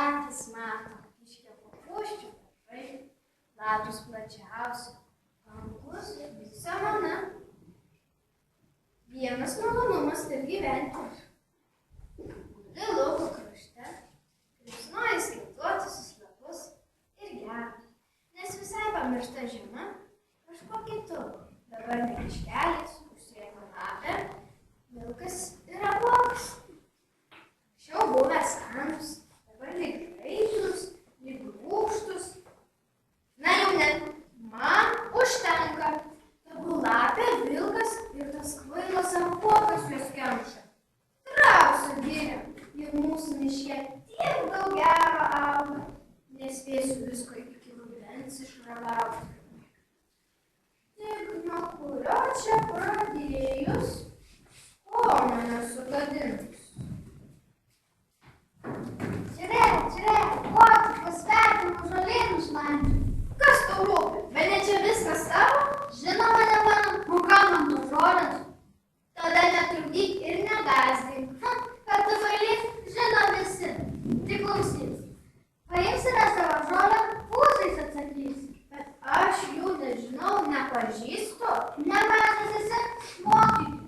akys mato, kiškio papuoščių dažai, platus plačiausi, tankus ir samana. Vienas malonumas taip gyventi. Guli lauko krašte, krisnoji skaituotusius lapus ir gera, nes visai pamiršta žiema, kažko kitu. Dabar ne kiškelis, užsėko lapę, vilkas ir apuokas. Anksčiau buvęs skanus, dabar lyg žaislus, lyg rūgštus. Na jau ne, man užtenka. Tegul lapė, vilkas ir tas kvailas apuokas juos kemša. Trauksiu girią, juk mūsų miške tiek daug gero auga. Nespėsiu visko iki rudens išragauti. Tik nuo kurio čia pradėjus, ko mane sugadinus? Žiūrėk, kokį pasveikinų žolynų šlankį. Kas tau rūpi? Bene čia viskas tavo? Žinoma, ne mano, o ką man tų žolės? Tada netrukdyk ir negąsdink. Kad tu vailys, žino visi. Tik klausys. Paimsi savo žolę, pusais atsakysi. Bet aš jų nežinau, nepažįstu. Nemažas esi, mokykis.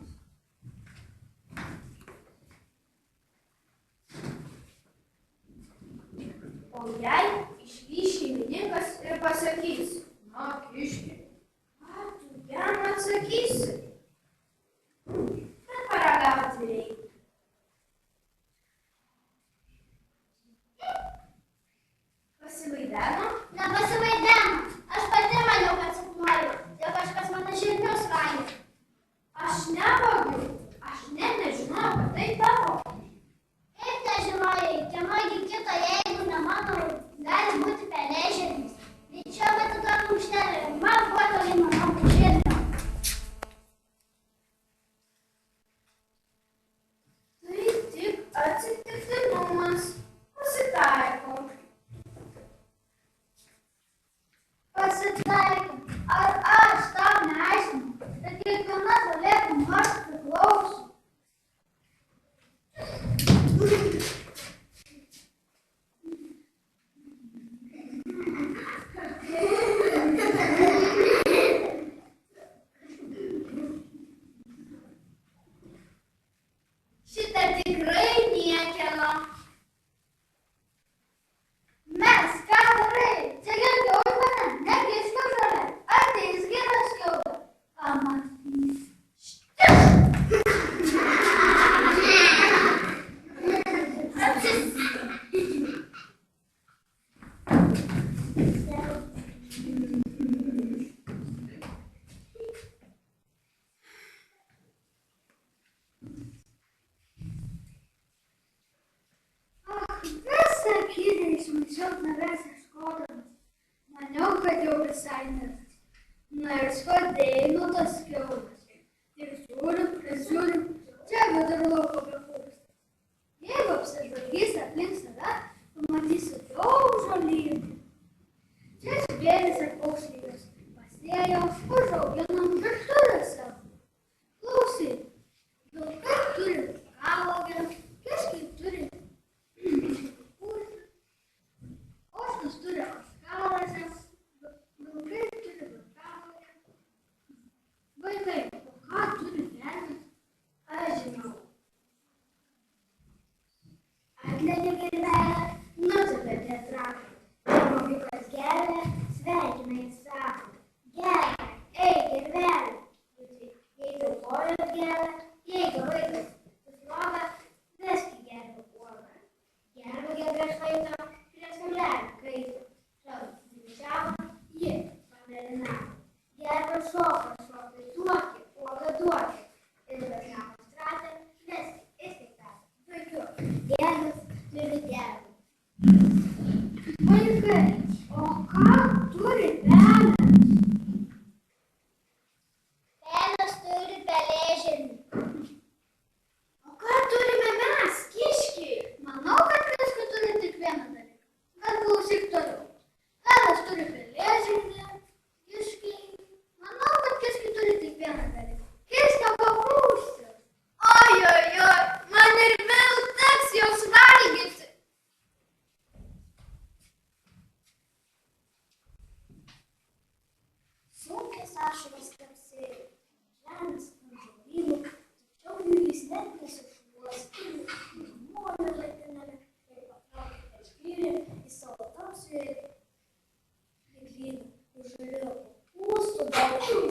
O jei išvys šeimininkas ir pasakys, na, kiški, ką tu jam atsakysi? Bet paragauti reikia. Pasivaideno? Nepasivaideno. Aš pati maniau, kad sapnuoju. Dėl kažkas mano žirnius vagia. Aš nevagiu. Aš nežinau, kad tai tavo. Kaip nežinojai, kienogi kito, jeigu ne mano, gali būti pelėžėmis. Greičiau, kad tu tokį užtelį, man kuo toli mano žirnio. Tai tik atsitiktinumas. Pasitaiko. Pasitaiko. Ar aš tau neaiškinu, kad kiekviena žolė kam nors priklauso? Šitą tikrai niekieno. Mes, ką darai? Čia girdėjau mane, nekiškiau žolė. Ateis geras kiauda. Pamatys. Visą kėdę išmaišiau tavęs ieškodamas. Maniau, kad jau visai net. Na ir skodėjai nuo tos kiaudas. Ir žiūrim, čia vidur lauko bepūksta. Jeigu apsižvalgysi aplink save, pamatysi daug žolynų. Čia žvėris ir paukšlygas. Pasėjau, užauginom virtuvę savo. Klausyk, vilkai turi kalogę, kiškiai turi ožkos turi ožkaląsias, vilkai turi vilkalogę. Vaikai, o ką turi velnias? Aš žinau. Atlenė gervelę, nutupė prie trakų. Mokyklas gervė, sveikina į sako. Gervė, eik gervelė. Jei tau kojos gervė, jeigu vaikas susloga, veski gervę uogą. Gervė gervė šlaito, prie saulelį kaito. Šaltis didžiavo, ji padarinavo. Gervė šoka, tuokė, uogą duokė. Ilgas namas stratė, veski, įsteigtą. Vaikiu, gervės turi gervę. Vaikai, o ką turi pelės? Pelės turi pelėžirnį. O ką turime mes, kiškiai? Manau, kad kiškiai turi tik vieną dalyką. Bet klausyk toliau. Pelės turi pelėžirnį, kiškiai. Manau, kad kiškiai ašaros kapsėjo žemės ant žolynų, tačiau jų jis net nesišluostė. Molio laiptinėle ir patraukė kažkyrį į savo tamsųjį eglyną. Už žaliojo kopūstų, baltų